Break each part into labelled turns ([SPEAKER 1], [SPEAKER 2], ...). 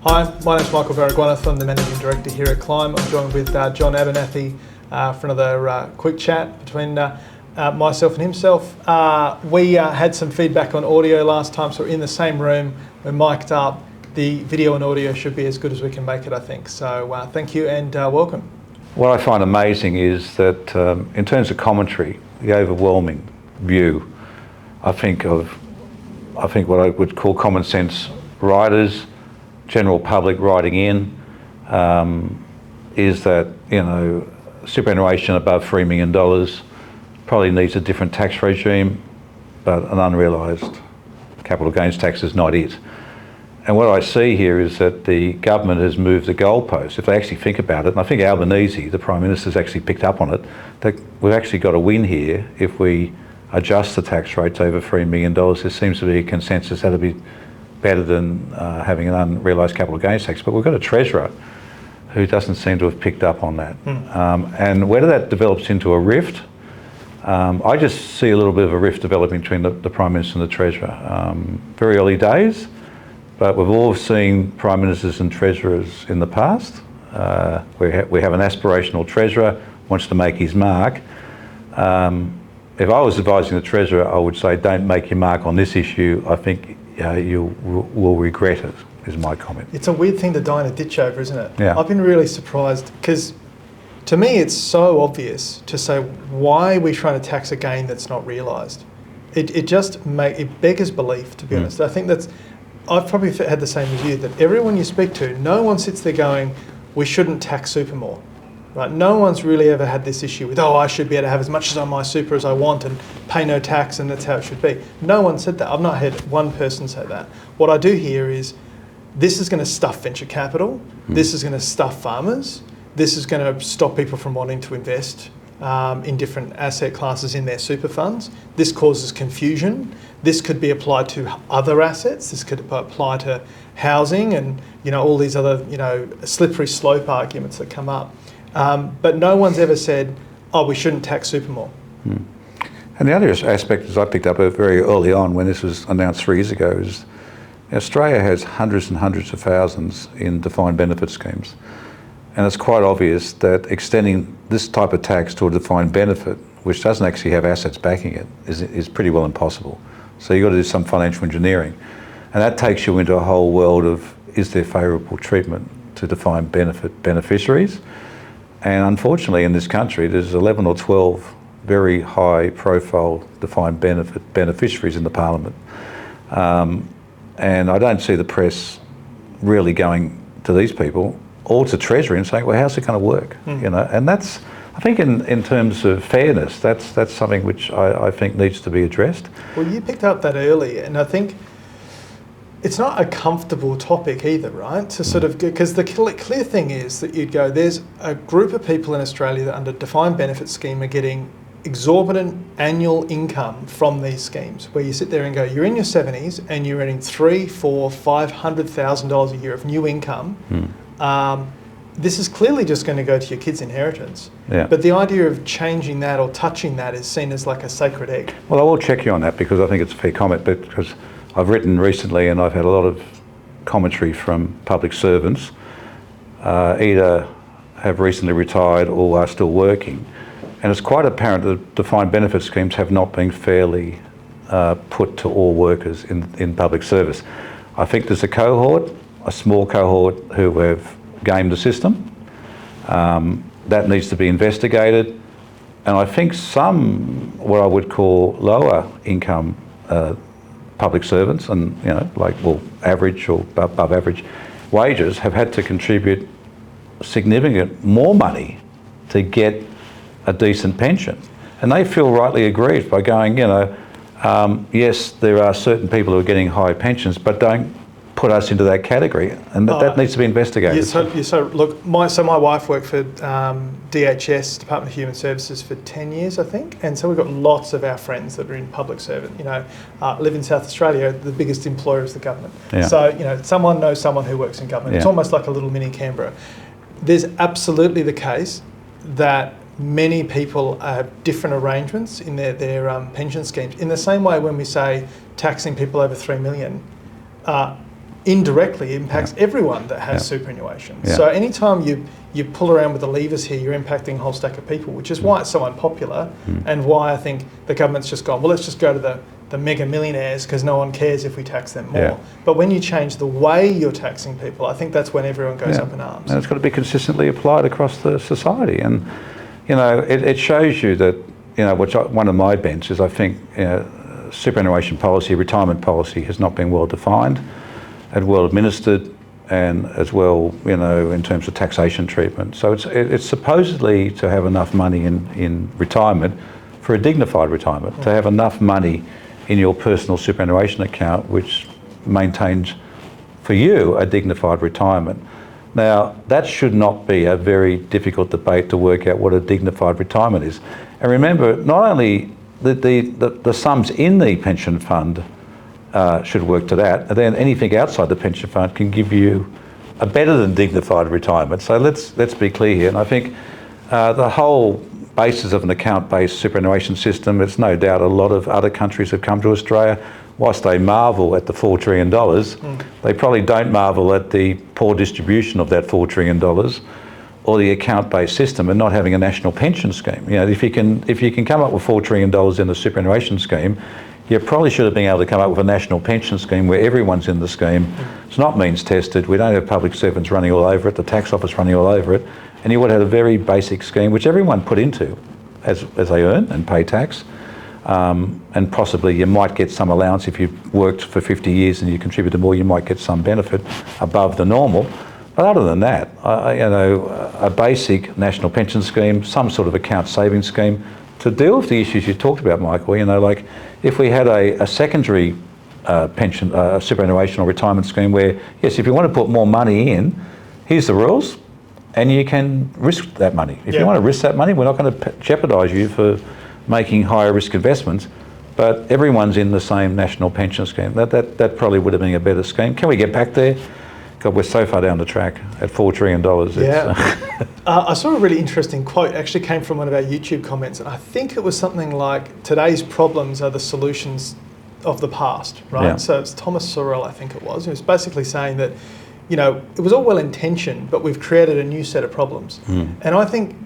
[SPEAKER 1] Hi, my name is Michael Varagwanathan. I'm the Managing Director here at Climb. I'm joined with John Abernathy for another quick chat between myself and himself. We had some feedback on audio last time, so we're in the same room, we're mic'd up. The video and audio should be as good as we can make it, I think. So thank you and welcome.
[SPEAKER 2] What I find amazing is that in terms of commentary, the overwhelming view, I think what I would call common sense writers, general public writing in, is that, superannuation above $3 million probably needs a different tax regime, but an unrealised capital gains tax is not it. And what I see here is that the government has moved the goalposts. If they actually think about it, and I think Albanese, the Prime Minister's actually picked up on it, that we've actually got a win here if we adjust the tax rates over $3 million. There seems to be a consensus that'll be better than having an unrealised capital gains tax. But we've got a Treasurer who doesn't seem to have picked up on that. And whether that develops into a rift, I just see a little bit of a rift developing between the Prime Minister and the Treasurer. Very early days. But we've all seen Prime Ministers and Treasurers in the past. We have an aspirational Treasurer, wants to make his mark. If I was advising the Treasurer, I would say don't make your mark on this issue. I think you will regret it, is my comment.
[SPEAKER 1] It's a weird thing to die in a ditch over, isn't it?
[SPEAKER 2] Yeah.
[SPEAKER 1] I've been really surprised because to me it's so obvious to say, why are we trying to tax a gain that's not realised? It beggars belief, to be honest. I think I've probably had the same as you, that everyone you speak to, no one sits there going, we shouldn't tax super more. Right? No one's really ever had this issue with, I should be able to have as much on my super as I want and pay no tax and that's how it should be. No one said that. I've not heard one person say that. What I do hear is, this is going to stuff venture capital, this is going to stuff farmers, this is going to stop people from wanting to invest in different asset classes in their super funds. This causes confusion. This could be applied to other assets. This could apply to housing and all these other slippery slope arguments that come up. But no one's ever said, we shouldn't tax super more.
[SPEAKER 2] And the other aspect, as I picked up very early on when this was announced 3 years ago, is Australia has hundreds and hundreds of thousands in defined benefit schemes. And it's quite obvious that extending this type of tax to a defined benefit, which doesn't actually have assets backing it, is pretty well impossible. So you've got to do some financial engineering. And that takes you into a whole world of, is there favourable treatment to defined benefit beneficiaries? And unfortunately in this country, there's 11 or 12 very high profile defined benefit beneficiaries in the Parliament. And I don't see the press really going to these people or to Treasury and saying, well, how's it going to work? And that's, I think in terms of fairness, that's something which I think needs to be addressed.
[SPEAKER 1] Well, you picked up that early, and I think it's not a comfortable topic either, right? To sort of, because the clear thing is that you'd go, there's a group of people in Australia that under defined benefit scheme are getting exorbitant annual income from these schemes, where you sit there and go, you're in your 70s and you're earning $300,000, $400,000, $500,000 a year of new income. This is clearly just going to go to your kids' inheritance.
[SPEAKER 2] Yeah.
[SPEAKER 1] But the idea of changing that or touching that is seen as like a sacred egg.
[SPEAKER 2] Well, I will check you on that because I think it's a fair comment, but because I've written recently and I've had a lot of commentary from public servants, either have recently retired or are still working. And it's quite apparent that defined benefit schemes have not been fairly put to all workers in public service. I think there's a small cohort who have gamed the system. That needs to be investigated. And I think some, what I would call lower income public servants and, average or above average wages have had to contribute significant more money to get a decent pension. And they feel rightly aggrieved by going, yes, there are certain people who are getting high pensions, but don't put us into that category, and that needs to be investigated.
[SPEAKER 1] Look, my wife worked for DHS, Department of Human Services, for 10 years, I think, and so we've got lots of our friends that are in public service. Live in South Australia, the biggest employer is the government.
[SPEAKER 2] Yeah.
[SPEAKER 1] So, someone knows someone who works in government.
[SPEAKER 2] Yeah.
[SPEAKER 1] It's almost like a little mini Canberra. There's absolutely the case that many people have different arrangements in their pension schemes. In the same way when we say taxing people over 3 million, indirectly impacts everyone that has superannuation. So anytime you pull around with the levers here, you're impacting a whole stack of people, which is why it's so unpopular and why I think the government's just gone, well, let's just go to the mega millionaires because no one cares if we tax them more.
[SPEAKER 2] Yeah.
[SPEAKER 1] But when you change the way you're taxing people, I think that's when everyone goes up in arms.
[SPEAKER 2] And it's got to be consistently applied across the society. And, you know, it shows you that, you know, one of my bents is I think superannuation policy, retirement policy has not been well defined and well administered, and as well, you know, in terms of taxation treatment. So it's supposedly to have enough money in retirement for a dignified retirement, to have enough money in your personal superannuation account which maintains for you a dignified retirement. Now, that should not be a very difficult debate to work out what a dignified retirement is. And remember, not only the sums in the pension fund should work to that, and then anything outside the pension fund can give you a better than dignified retirement. So let's be clear here. And I think the whole basis of an account-based superannuation system, it's no doubt a lot of other countries have come to Australia. Whilst they marvel at the $4 trillion, they probably don't marvel at the poor distribution of that $4 trillion or the account-based system and not having a national pension scheme. You know, if you can come up with $4 trillion in the superannuation scheme, you probably should have been able to come up with a national pension scheme where everyone's in the scheme. It's not means tested. We don't have public servants running all over it, the tax office running all over it, and you would have a very basic scheme which everyone put into as they earn and pay tax. And possibly you might get some allowance if you've worked for 50 years and you contributed more, you might get some benefit above the normal. But other than that, you know, a basic national pension scheme, some sort of account savings scheme to deal with the issues you talked about, Michael. You know, like if we had a secondary pension, superannuation or retirement scheme where, yes, if you want to put more money in, here's the rules, and you can risk that money. If you want to risk that money, we're not going to jeopardise you for making higher risk investments, but everyone's in the same national pension scheme. That probably would have been a better scheme. Can we get back there? God, we're so far down the track at $4 trillion.
[SPEAKER 1] Yeah. I saw a really interesting quote, actually came from one of our YouTube comments, and I think it was something like, today's problems are the solutions of the past, right?
[SPEAKER 2] Yeah.
[SPEAKER 1] So it's Thomas Sorrell, I think it was. He was basically saying that, you know, it was all well intentioned, but we've created a new set of problems. And I think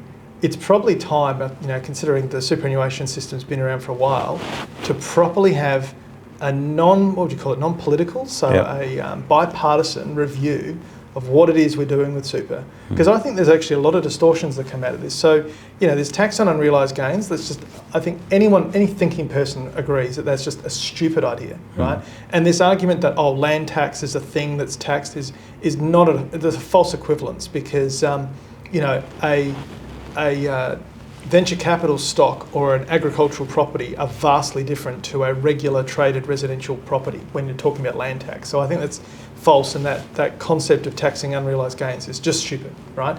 [SPEAKER 1] it's probably time, you know, considering the superannuation system's been around for a while, to properly have a non-political, so a bipartisan review of what it is we're doing with super. Because I think there's actually a lot of distortions that come out of this. So, you know, there's tax on unrealised gains. That's just, I think any thinking person agrees that that's just a stupid idea, right? And this argument that, oh, land tax is a thing that's taxed is not there's a false equivalence, because, you know, a venture capital stock or an agricultural property are vastly different to a regular traded residential property when you're talking about land tax. So I think that's false, and that concept of taxing unrealised gains is just stupid, right?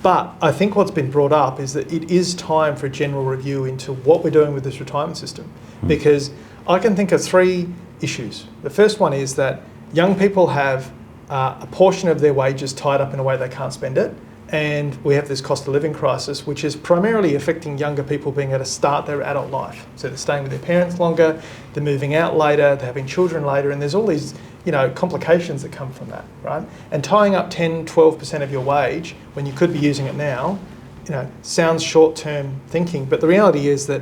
[SPEAKER 1] But I think what's been brought up is that it is time for a general review into what we're doing with this retirement system, because I can think of three issues. The first one is that young people have a portion of their wages tied up in a way they can't spend it. And we have this cost of living crisis, which is primarily affecting younger people being able to start their adult life. So they're staying with their parents longer, they're moving out later, they're having children later, and there's all these, you know, complications that come from that, right? And tying up 10, 12% of your wage when you could be using it now, you know, sounds short-term thinking, but the reality is that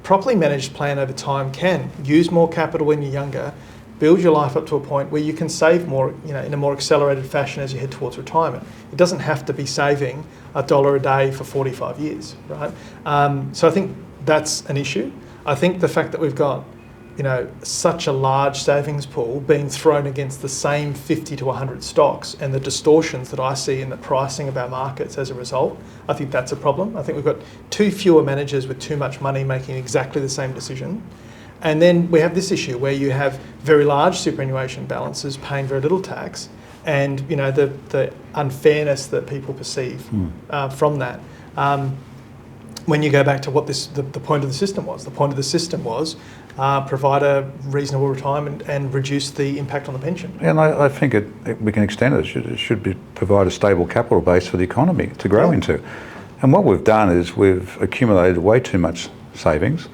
[SPEAKER 1] properly managed plan over time can use more capital when you're younger, build your life up to a point where you can save more, you know, in a more accelerated fashion as you head towards retirement. It doesn't have to be saving $1 a day for 45 years, right? So I think that's an issue. I think the fact that we've got, you know, such a large savings pool being thrown against the same 50 to 100 stocks, and the distortions that I see in the pricing of our markets as a result, I think that's a problem. I think we've got too fewer managers with too much money making exactly the same decision. And then we have this issue where you have very large superannuation balances paying very little tax, and, you know, the unfairness that people perceive from that. When you go back to what the point of the system was, the point of the system was provide a reasonable retirement and reduce the impact on the pension.
[SPEAKER 2] And I think we can extend it. It should provide a stable capital base for the economy to grow into. And what we've done is we've accumulated way too much savings.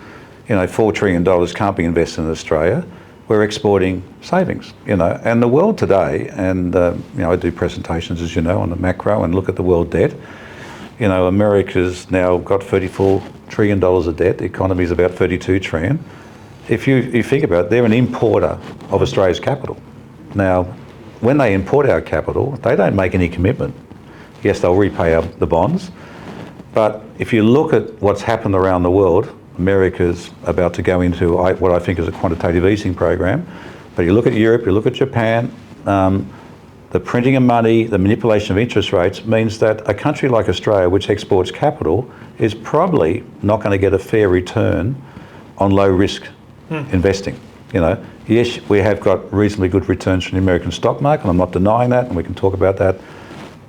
[SPEAKER 2] You know, $4 trillion can't be invested in Australia. we're exporting savings, And the world today, and I do presentations, as you know, on the macro and look at the world debt. America's now got $34 trillion of debt. The economy is about $32 trillion. If you think about it, they're an importer of Australia's capital. Now, when they import our capital, they don't make any commitment. Yes, they'll repay the bonds, but if you look at what's happened around the world, America's about to go into what I think is a quantitative easing program. But you look at Europe, you look at Japan, the printing of money, the manipulation of interest rates means that a country like Australia, which exports capital, is probably not going to get a fair return on low risk investing. Yes, we have got reasonably good returns from the American stock market, and I'm not denying that, and we can talk about that.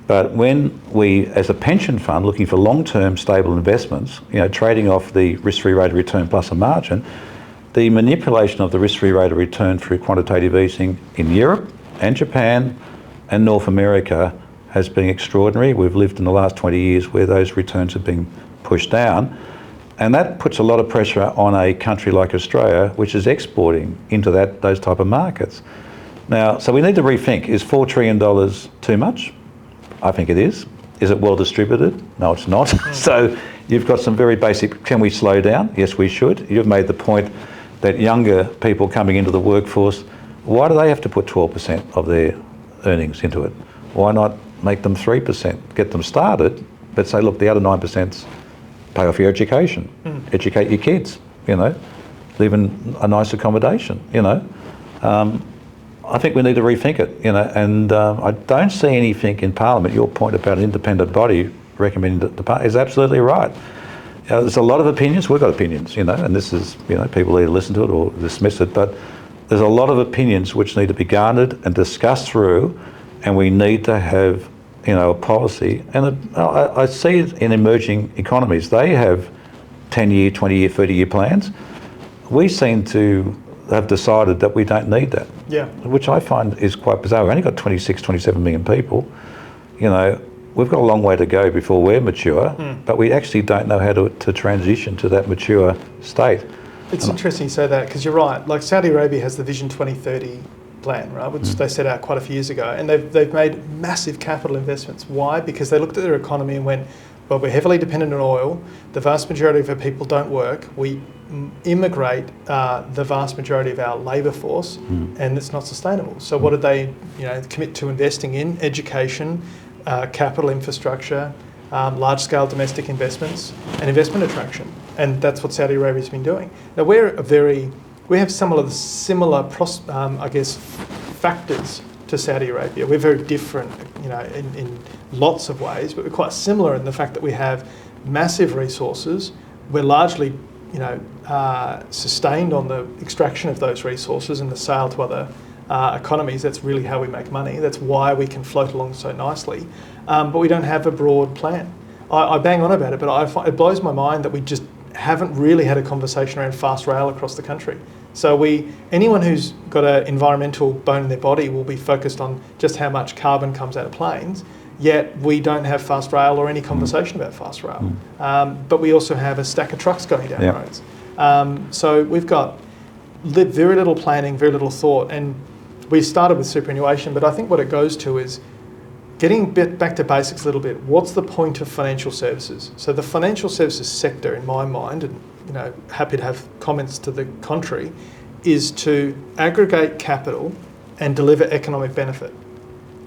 [SPEAKER 2] But when we, as a pension fund, looking for long-term stable investments, trading off the risk-free rate of return plus a margin, the manipulation of the risk-free rate of return through quantitative easing in Europe and Japan and North America has been extraordinary. We've lived in the last 20 years where those returns have been pushed down. And that puts a lot of pressure on a country like Australia, which is exporting into those type of markets. Now, so we need to rethink, is $4 trillion too much? I think it is. Is it well distributed? No, it's not. So you've got some very basic, can we slow down? Yes, we should. You've made the point that younger people coming into the workforce, why do they have to put 12% of their earnings into it? Why not make them 3%? Get them started, but say, look, the other 9%'s pay off your education, educate your kids, live in a nice accommodation, I think we need to rethink it, and I don't see anything in Parliament. Your point about an independent body recommending that the party is absolutely right. There's a lot of opinions. We've got opinions, and this is, people either listen to it or dismiss it, but there's a lot of opinions which need to be garnered and discussed through, and we need to have, a policy. And I see it in emerging economies. They have 10-year, 20-year, 30-year plans. We seem to have decided that we don't need that.
[SPEAKER 1] Yeah.
[SPEAKER 2] Which I find is quite bizarre. We've only got 26, 27 million people. We've got a long way to go before we're mature, but we actually don't know how to transition to that mature state.
[SPEAKER 1] It's interesting you say that, because you're right. Like Saudi Arabia has the Vision 2030 plan, right, which they set out quite a few years ago, and they've made massive capital investments. Why? Because they looked at their economy and went, well, we're heavily dependent on oil. The vast majority of our people don't work. We immigrate the vast majority of our labour force, and it's not sustainable. So what did they, commit to investing in? Education, capital infrastructure, large-scale domestic investments, and investment attraction. And that's what Saudi Arabia's been doing. Now we have some of the similar, factors to Saudi Arabia. We're very different, in lots of ways, but we're quite similar in the fact that we have massive resources. We're largely, sustained on the extraction of those resources and the sale to other economies. That's really how we make money. That's why we can float along so nicely. But we don't have a broad plan. I bang on about it, but it blows my mind that we just haven't really had a conversation around fast rail across the country. So anyone who's got an environmental bone in their body will be focused on just how much carbon comes out of planes, yet we don't have fast rail or any conversation about fast rail. But we also have a stack of trucks going down roads. So we've got very little planning, very little thought, and we started with superannuation, but I think what it goes to is getting back to basics a little bit. What's the point of financial services? So the financial services sector, in my mind, and happy to have comments to the contrary, is to aggregate capital and deliver economic benefit.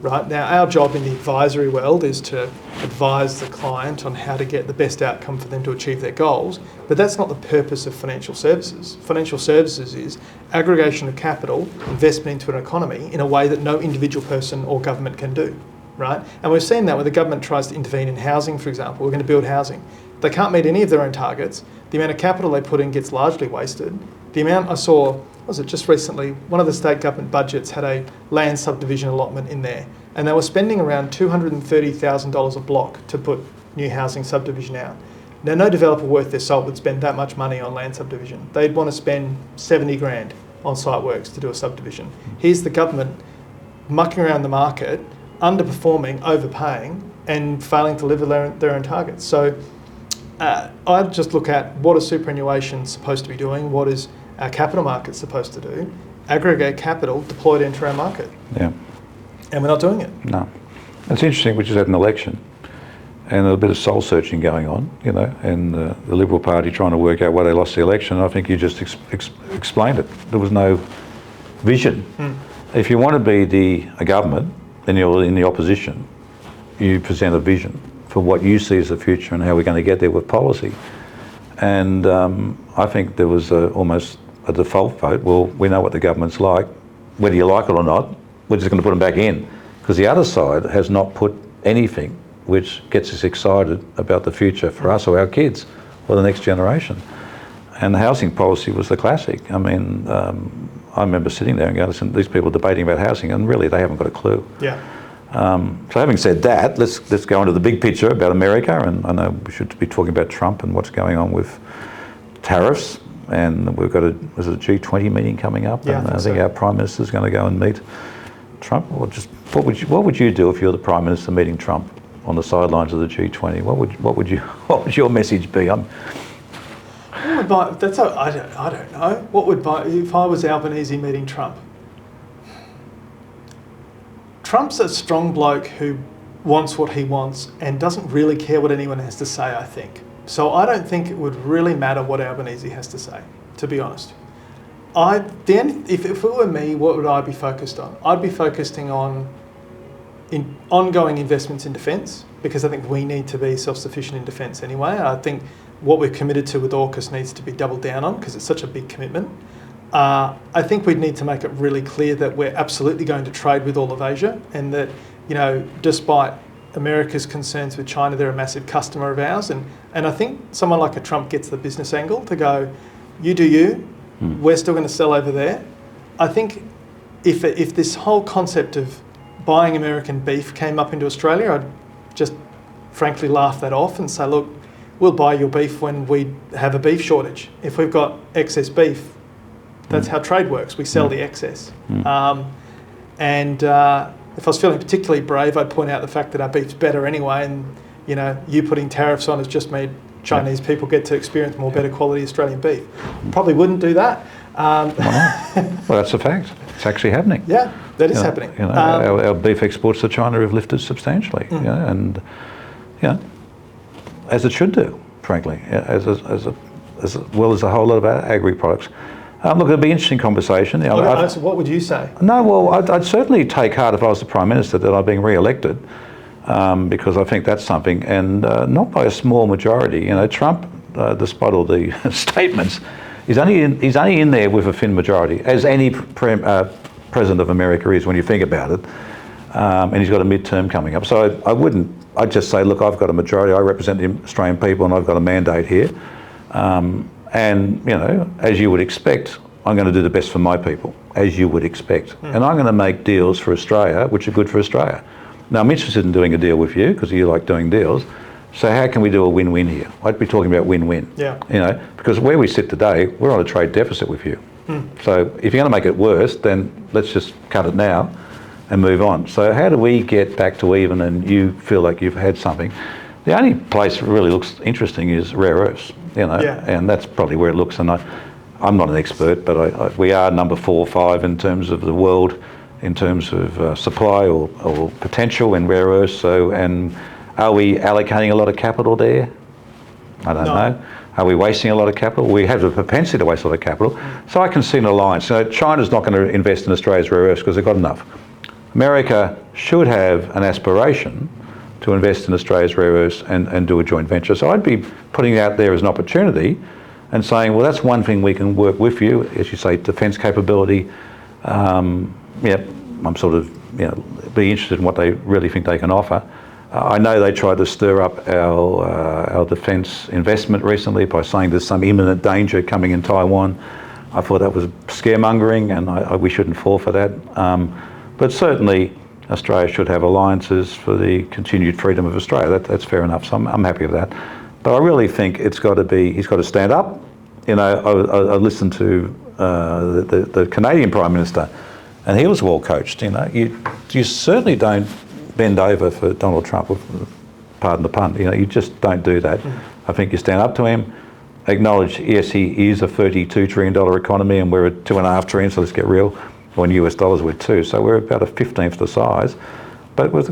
[SPEAKER 1] Right? Now, our job in the advisory world is to advise the client on how to get the best outcome for them to achieve their goals, but that's not the purpose of financial services. Financial services is aggregation of capital, investment into an economy in a way that no individual person or government can do. Right? And we've seen that when the government tries to intervene in housing, for example. We're going to build housing. They can't meet any of their own targets. The amount of capital they put in gets largely wasted. The amount I saw, just recently, one of the state government budgets had a land subdivision allotment in there, and they were spending around $230,000 a block to put new housing subdivision out. Now, no developer worth their salt would spend that much money on land subdivision. They'd want to spend 70 grand on site works to do a subdivision. Here's the government mucking around the market, underperforming, overpaying, and failing to deliver their own targets. So I'd just look at what is superannuation supposed to be doing, what is our capital market supposed to do, aggregate capital deployed into our market.
[SPEAKER 2] Yeah.
[SPEAKER 1] And we're not doing it.
[SPEAKER 2] No. It's interesting, we just had an election and a bit of soul searching going on, and the Liberal Party trying to work out why they lost the election. I think you just explained it. There was no vision. If you want to be a government and you're in the opposition, you present a vision for what you see as the future and how we're going to get there with policy. And I think there was almost a default vote. Well, we know what the government's like. Whether you like it or not, we're just going to put them back in. Because the other side has not put anything which gets us excited about the future for us or our kids or the next generation. And the housing policy was the classic. I mean, I remember sitting there and going, listen, these people are debating about housing and really they haven't got a clue.
[SPEAKER 1] Yeah.
[SPEAKER 2] So having said that, let's go into the big picture about America, and I know we should be talking about Trump and what's going on with tariffs, and we've got a G20 meeting coming up,
[SPEAKER 1] Yeah,
[SPEAKER 2] and
[SPEAKER 1] I
[SPEAKER 2] I think
[SPEAKER 1] so.
[SPEAKER 2] our Prime Minister's going to go and meet Trump. Or just what would you do if you're the Prime Minister meeting Trump on the sidelines of the G20? What would your message be?
[SPEAKER 1] I don't know. What would if I was Albanese meeting Trump? Trump's a strong bloke who wants what he wants and doesn't really care what anyone has to say, I think. So I don't think it would really matter what Albanese has to say, to be honest. If it were me, what would I be focused on? I'd be focusing on ongoing investments in defence, because I think we need to be self-sufficient in defence anyway. I think what we're committed to with AUKUS needs to be doubled down on because it's such a big commitment. I think we'd need to make it really clear that we're absolutely going to trade with all of Asia, and that, despite America's concerns with China, they're a massive customer of ours. And I think someone like a Trump gets the business angle to go, you do you, we're still going to sell over there. I think if this whole concept of buying American beef came up into Australia, I'd just frankly laugh that off and say, look, we'll buy your beef when we have a beef shortage. If we've got excess beef, that's how trade works. We sell the excess. If I was feeling particularly brave, I'd point out the fact that our beef's better anyway, and you putting tariffs on has just made Chinese people get to experience more better quality Australian beef. Probably wouldn't do that.
[SPEAKER 2] Well, that's a fact. It's actually happening.
[SPEAKER 1] Yeah, that is happening.
[SPEAKER 2] Our beef exports to China have lifted substantially, and as it should do, frankly, as well as a whole lot of agri products. Look, it'd be an interesting conversation.
[SPEAKER 1] So what would you say?
[SPEAKER 2] No, well, I'd certainly take heart if I was the Prime Minister that I'm being re-elected, because I think that's something, and not by a small majority. Trump, despite all the statements, he's only in there with a thin majority, as any president of America is when you think about it, and he's got a midterm coming up. So I'd just say, look, I've got a majority, I represent the Australian people, and I've got a mandate here. And, as you would expect, I'm going to do the best for my people, as you would expect. And I'm going to make deals for Australia, which are good for Australia. Now, I'm interested in doing a deal with you, because you like doing deals. So how can we do a win-win here? I'd be talking about win-win.
[SPEAKER 1] Yeah.
[SPEAKER 2] Because where we sit today, we're on a trade deficit with you. So if you're going to make it worse, then let's just cut it now and move on. So how do we get back to even and you feel like you've had something? The only place that really looks interesting is rare earths, and that's probably where it looks. And I'm not an expert, but we are number 4 or 5 in terms of the world, in terms of supply or potential in rare earths. So, and are we allocating a lot of capital there? I don't know. Are we wasting a lot of capital? We have the propensity to waste a lot of capital. So I can see an alliance. China's not going to invest in Australia's rare earths because they've got enough. America should have an aspiration to invest in Australia's rare earths and do a joint venture. So I'd be putting it out there as an opportunity and saying, well, that's one thing we can work with you, as you say, defence capability. I'm sort of, be interested in what they really think they can offer. I know they tried to stir up our defence investment recently by saying there's some imminent danger coming in Taiwan. I thought that was scaremongering, and we shouldn't fall for that. But certainly, Australia should have alliances for the continued freedom of Australia. That's fair enough. So I'm happy with that. But I really think he's got to stand up. I listened to the Canadian Prime Minister, and he was well coached. You certainly don't bend over for Donald Trump, pardon the pun. You just don't do that. I think you stand up to him. acknowledge, yes, he is a $32 trillion economy and we're at $2.5 trillion, so let's get real. Or in US dollars we're 2, so we're about a 15th the size. But with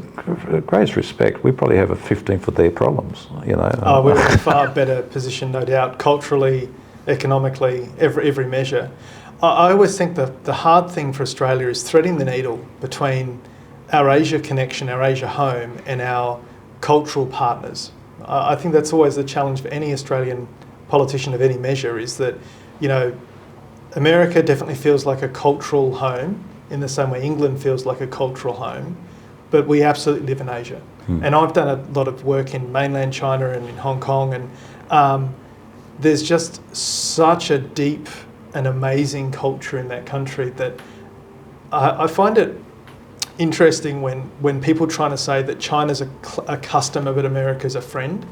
[SPEAKER 2] the greatest respect, we probably have a 15th of their problems, you know.
[SPEAKER 1] We're in a far better position, no doubt, culturally, economically, every measure. I always think that the hard thing for Australia is threading the needle between our Asia connection, our Asia home, and our cultural partners. I think that's always the challenge for any Australian politician of any measure, is that, you know, America definitely feels like a cultural home in the same way England feels like a cultural home, but we absolutely live in Asia. And I've done a lot of work in mainland China and in Hong Kong, and there's just such a deep and amazing culture in that country that I find it interesting when people trying to say that China's a customer but America's a friend.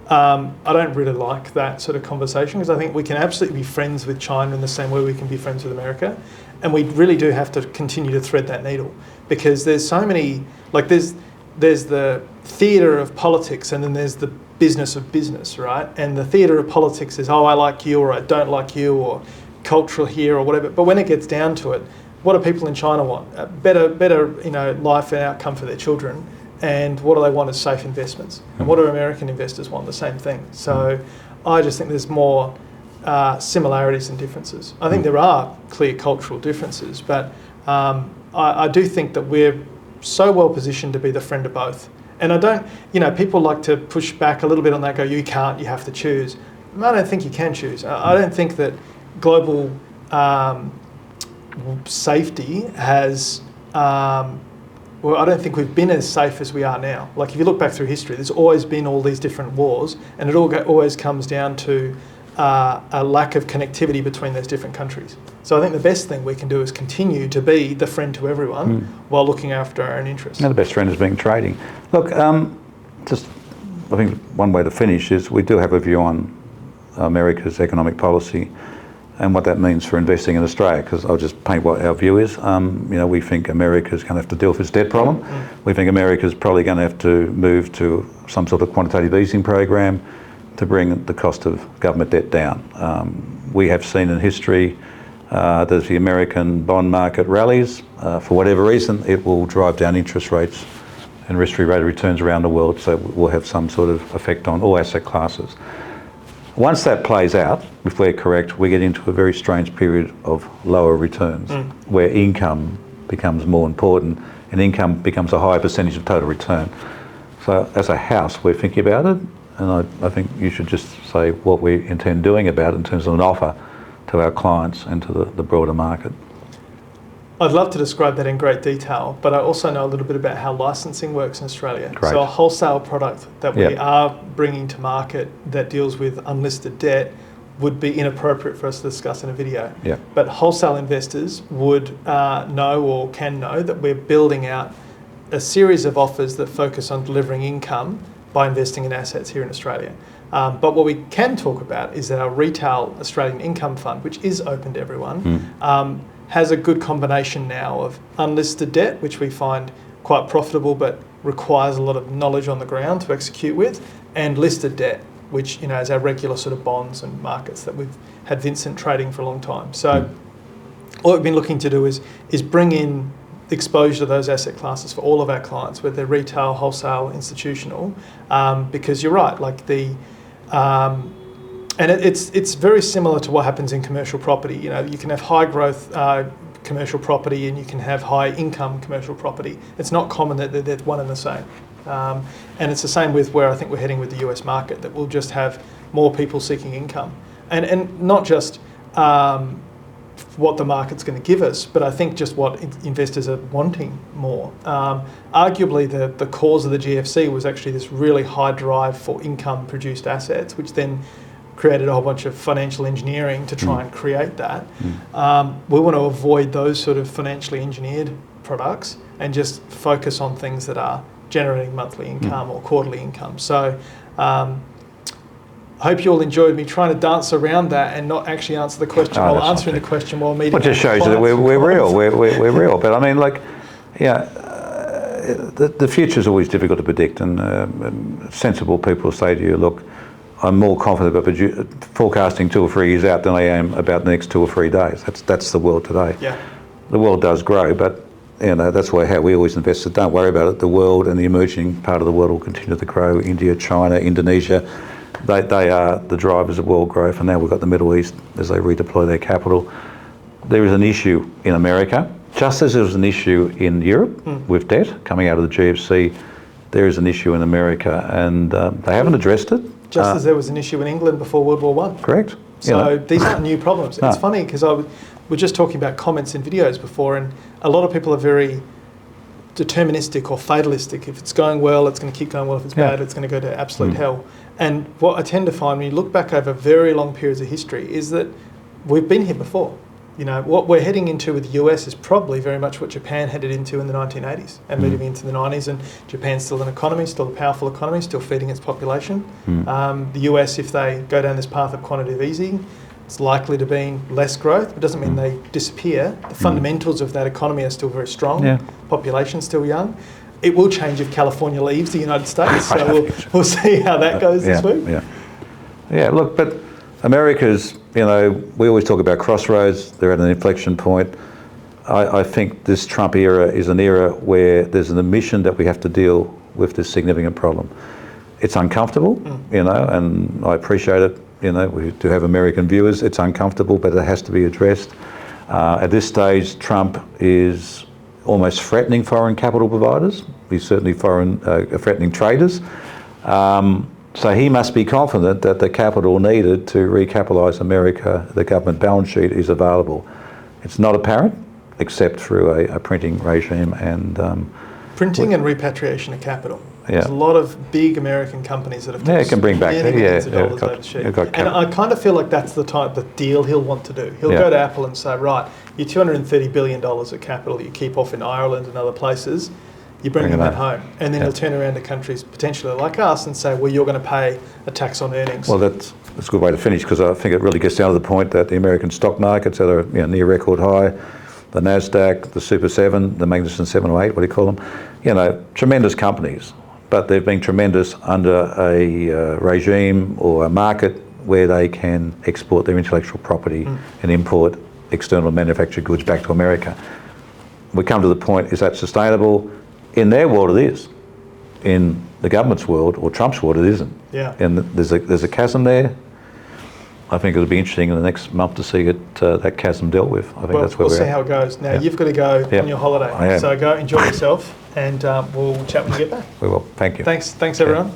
[SPEAKER 1] I don't really like that sort of conversation, because I think we can absolutely be friends with China in the same way we can be friends with America, and we really do have to continue to thread that needle, because there's so many, like there's the theatre of politics and then there's the business of business, right? And the theatre of politics is, oh, I like you or I don't like you, or cultural here or whatever. But when it gets down to it, what do people in China want? Better, you know, life and outcome for their children. And what do they want is safe investments. And what do American investors want? The same thing. So I just think there's more similarities and differences. I think there are clear cultural differences, but I do think that we're so well positioned to be the friend of both. And I don't, you know, people like to push back a little bit on that, go, you can't, you have to choose. I don't think you can choose. I don't think that global safety has... well, I don't think we've been as safe as we are now. Like, if you look back through history, there's always been all these different wars, and it always comes down to a lack of connectivity between those different countries. So I think the best thing we can do is continue to be the friend to everyone while looking after our own interests.
[SPEAKER 2] And the best friend is being trading. Look, just I think one way to finish is we do have a view on America's economic policy and what that means for investing in Australia, because I'll just paint what our view is. You know, we think America's going to have to deal with its debt problem. We think America's probably going to have to move to some sort of quantitative easing program to bring the cost of government debt down. We have seen in history that as the American bond market rallies, for whatever reason, it will drive down interest rates and risk-free rate of returns around the world, so we'll have some sort of effect on all asset classes. Once that plays out, if we're correct, we get into a very strange period of lower returns, where income becomes more important and income becomes a higher percentage of total return. So as a house, we're thinking about it, and I think you should just say what we intend doing about it in terms of an offer to our clients and to the broader market.
[SPEAKER 1] I'd love to describe that in great detail, but I also know a little bit about how licensing works in Australia.
[SPEAKER 2] Great.
[SPEAKER 1] So a wholesale product that we are bringing to market that deals with unlisted debt would be inappropriate for us to discuss in a video. But wholesale investors would know or can know that we're building out a series of offers that focus on delivering income by investing in assets here in Australia. But what we can talk about is that our retail Australian income fund, which is open to everyone, has a good combination now of unlisted debt, which we find quite profitable but requires a lot of knowledge on the ground to execute with, and listed debt, which, you know, is our regular sort of bonds and markets that we've had Vincent trading for a long time. So all we've been looking to do is bring in exposure to those asset classes for all of our clients, whether they're retail, wholesale, institutional, because you're right, like and it's very similar to what happens in commercial property. You know, you can have high growth commercial property and you can have high income commercial property. It's not common that they're one and the same. And it's the same with where I think we're heading with the US market, that we'll just have more people seeking income. And not just what the market's going to give us, but I think just what investors are wanting more. Arguably, the cause of the GFC was actually this really high drive for income produced assets, which then created a whole bunch of financial engineering to try and create that. We want to avoid those sort of financially engineered products and just focus on things that are generating monthly income or quarterly income. So I hope you all enjoyed me trying to dance around that and not actually answer the question while answering the question while meeting.
[SPEAKER 2] Well, it just shows you that we're real. We're real. But I mean, like, the future is always difficult to predict, and sensible people say to you, look, I'm more confident about forecasting 2 or 3 years out than I am about the next 2 or 3 days. That's the world today.
[SPEAKER 1] Yeah.
[SPEAKER 2] The world does grow, but that's how we always invested. Don't worry about it. The world and the emerging part of the world will continue to grow. India, China, Indonesia, they are the drivers of world growth. And now we've got the Middle East as they redeploy their capital. There is an issue in America, just as there was an issue in Europe with debt coming out of the GFC. There is an issue in America, and they haven't addressed it.
[SPEAKER 1] Just as there was an issue in England before World War One.
[SPEAKER 2] Correct.
[SPEAKER 1] So these aren't new problems.
[SPEAKER 2] No.
[SPEAKER 1] It's funny because we're just talking about comments in videos before, and a lot of people are very deterministic or fatalistic. If it's going well, it's going to keep going well. If it's bad, it's going to go to absolute hell. And what I tend to find when you look back over very long periods of history is that we've been here before. You know, what we're heading into with the US is probably very much what Japan headed into in the 1980s and moving into the 90s. And Japan's still an economy, still a powerful economy, still feeding its population. The US, if they go down this path of quantitative easing, it's likely to be less growth. It doesn't mean they disappear. The fundamentals of that economy are still very strong. Population's still young. It will change if California leaves the United States. So we'll see how that goes this week.
[SPEAKER 2] Yeah, look, but America's, we always talk about crossroads. They're at an inflection point. I think this Trump era is an era where there's an admission that we have to deal with this significant problem. It's uncomfortable, and I appreciate it. We do have American viewers. It's uncomfortable, but it has to be addressed. At this stage, Trump is almost threatening foreign capital providers. He's certainly threatening traders. So he must be confident that the capital needed to recapitalise America, the government balance sheet, is available. It's not apparent, except through a printing regime and...
[SPEAKER 1] printing and repatriation of capital. There's a lot of big American companies that have
[SPEAKER 2] it can bring back
[SPEAKER 1] millions of dollars overseas. And I kind of feel like that's the type of deal he'll want to do. He'll go to Apple and say, right, your $230 billion of capital you keep off in Ireland and other places, you bring them home. And then he'll turn around to countries potentially like us and say, well, you're going to pay a tax on earnings.
[SPEAKER 2] Well, that's a good way to finish, because I think it really gets down to the point that the American stock markets are near record high. The NASDAQ, the Super 7, the Magnificent 7 or 8, what do you call them? Tremendous companies. But they've been tremendous under a regime or a market where they can export their intellectual property and import external manufactured goods back to America. We come to the point, is that sustainable? In their world it is. In the government's world, or Trump's world, it isn't. And there's a chasm there. I think it'll be interesting in the next month to see that chasm dealt with. I think that's where
[SPEAKER 1] we'll see how it goes. Now, you've got to go on your holiday. So go enjoy yourself, and we'll chat when you get back.
[SPEAKER 2] We will. Thank you.
[SPEAKER 1] Thanks everyone.